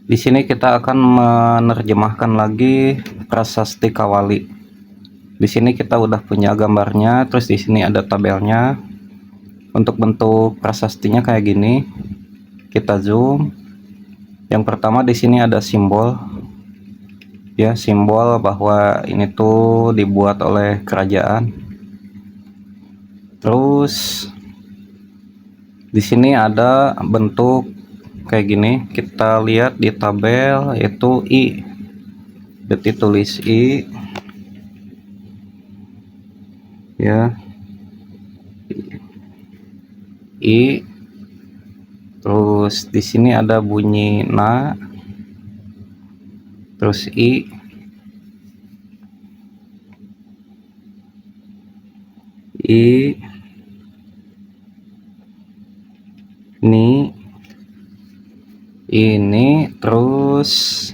Di sini kita akan menerjemahkan lagi prasasti Kawali. Di sini kita udah punya gambarnya, terus di sini ada tabelnya. Untuk bentuk prasastinya kayak gini. Kita zoom. Yang pertama di sini ada simbol, ya, simbol bahwa ini tuh dibuat oleh kerajaan. Terus di sini ada bentuk kayak gini. Kita lihat di tabel itu I. Berarti tulis I, ya, I. Terus di sini ada bunyi na, terus I, ini, terus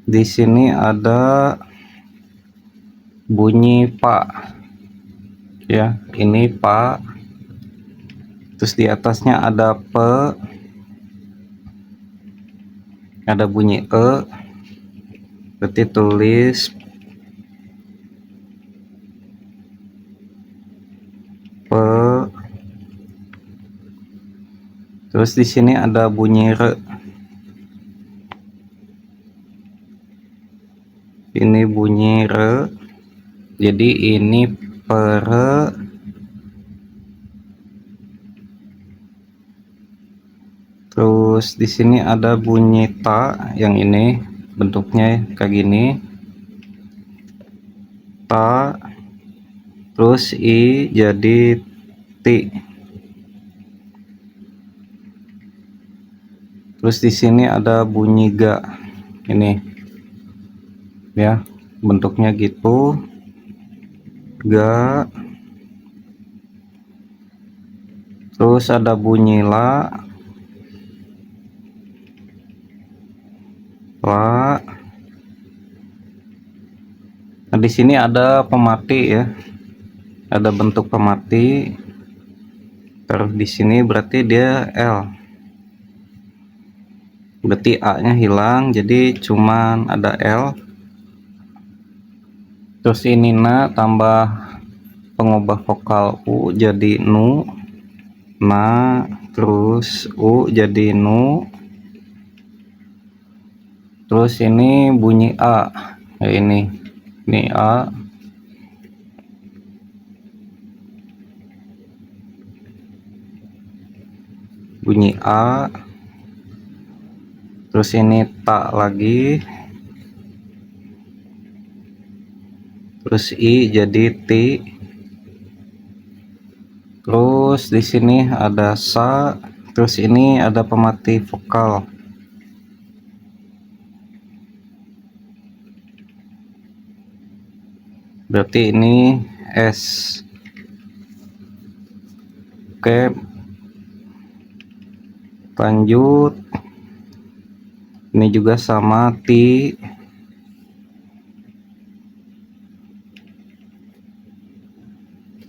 di sini ada bunyi pak, ya, ini pak. Terus di atasnya ada pe, ada bunyi e, berarti tulis pe. Terus di sini ada bunyi re, ini bunyi re, jadi ini pere. Terus di sini ada bunyi ta, yang ini bentuknya kayak gini, ta. Terus i jadi ti. Terus di sini ada bunyi ga, ini, ya, bentuknya gitu, ga. Terus ada bunyi la, la. Nah, di sini ada pemati, ya, ada bentuk pemati. Terus di sini berarti dia L, berarti A nya hilang, jadi cuman ada L. Terus ini na tambah pengubah vokal U jadi nu, na. Terus U jadi nu. Terus ini bunyi A, ya, ini A. Bunyi A. Terus ini tak lagi. Terus I jadi ti. Terus di sini ada sa. Terus ini ada pemati vokal. Berarti ini S. Oke. Lanjut. Ini juga sama ti.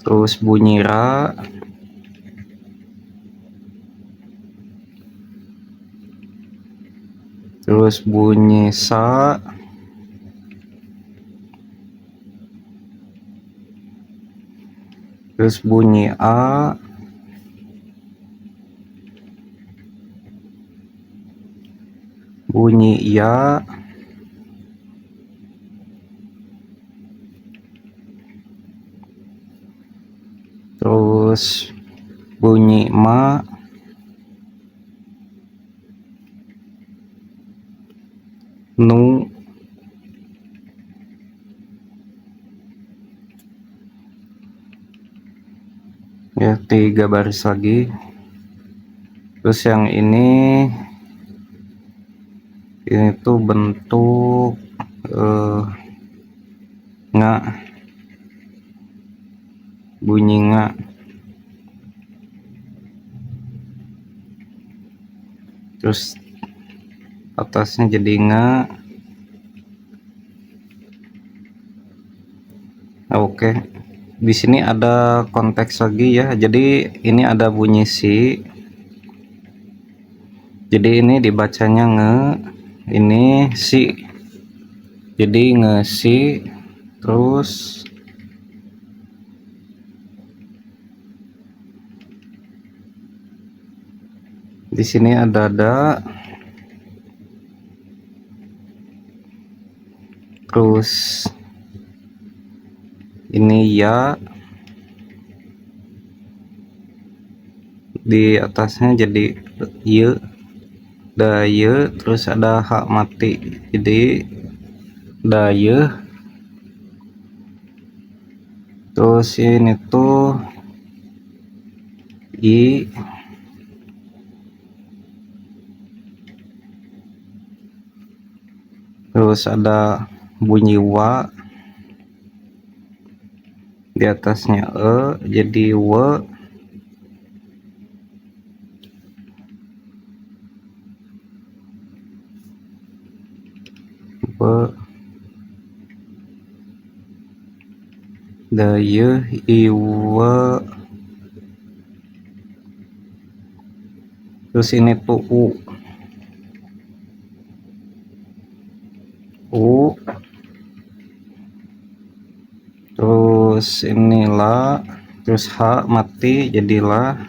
Terus bunyi ra. Terus bunyi sa. Terus bunyi a. Bunyi ya. Terus bunyi ma. Nu. Ya, 3 baris lagi. Terus yang ini tuh bentuk nga, bunyi nga. Terus atasnya jadi nga. Oke. Di sini ada konteks lagi, ya. Jadi ini ada bunyi si. Jadi ini dibacanya ini si. Jadi ngesi, terus di sini ada terus ini ya, di atasnya jadi ye, daye, terus ada hak mati, jadi daye. Terus ini tuh i, terus ada bunyi wa, di atasnya jadi we. Be, daye, iwe. Terus ini tuh u, terus inilah, terus h mati jadilah,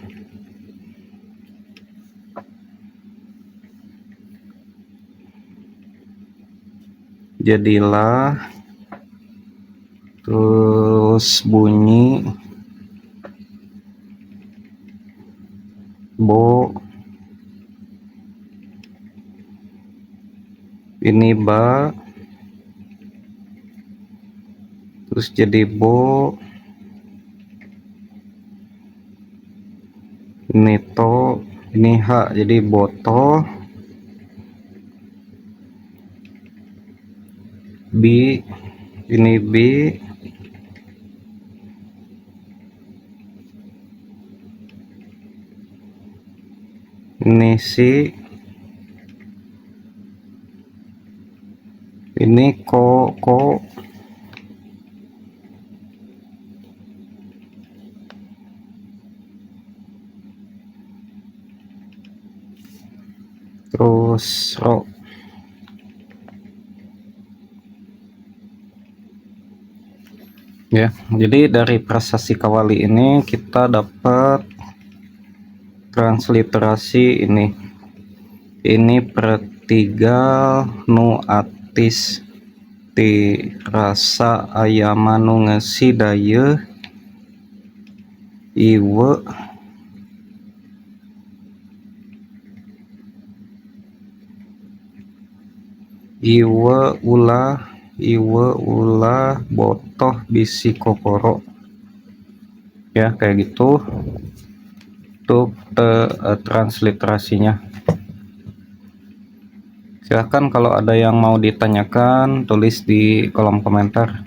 terus bunyi bo, ini ba, terus jadi bo, ini to, ini h jadi boto, bi, ini bi, ini si, ini ko, terus ro. Ya, jadi dari prasasti Kawali ini kita dapat transliterasi ini pertigal nu atis ti rasa ayama nu ngesi daye iwe iwe ulah botoh bisi kokoro. Ya, kayak gitu untuk transliterasinya. Silahkan kalau ada yang mau ditanyakan, tulis di kolom komentar.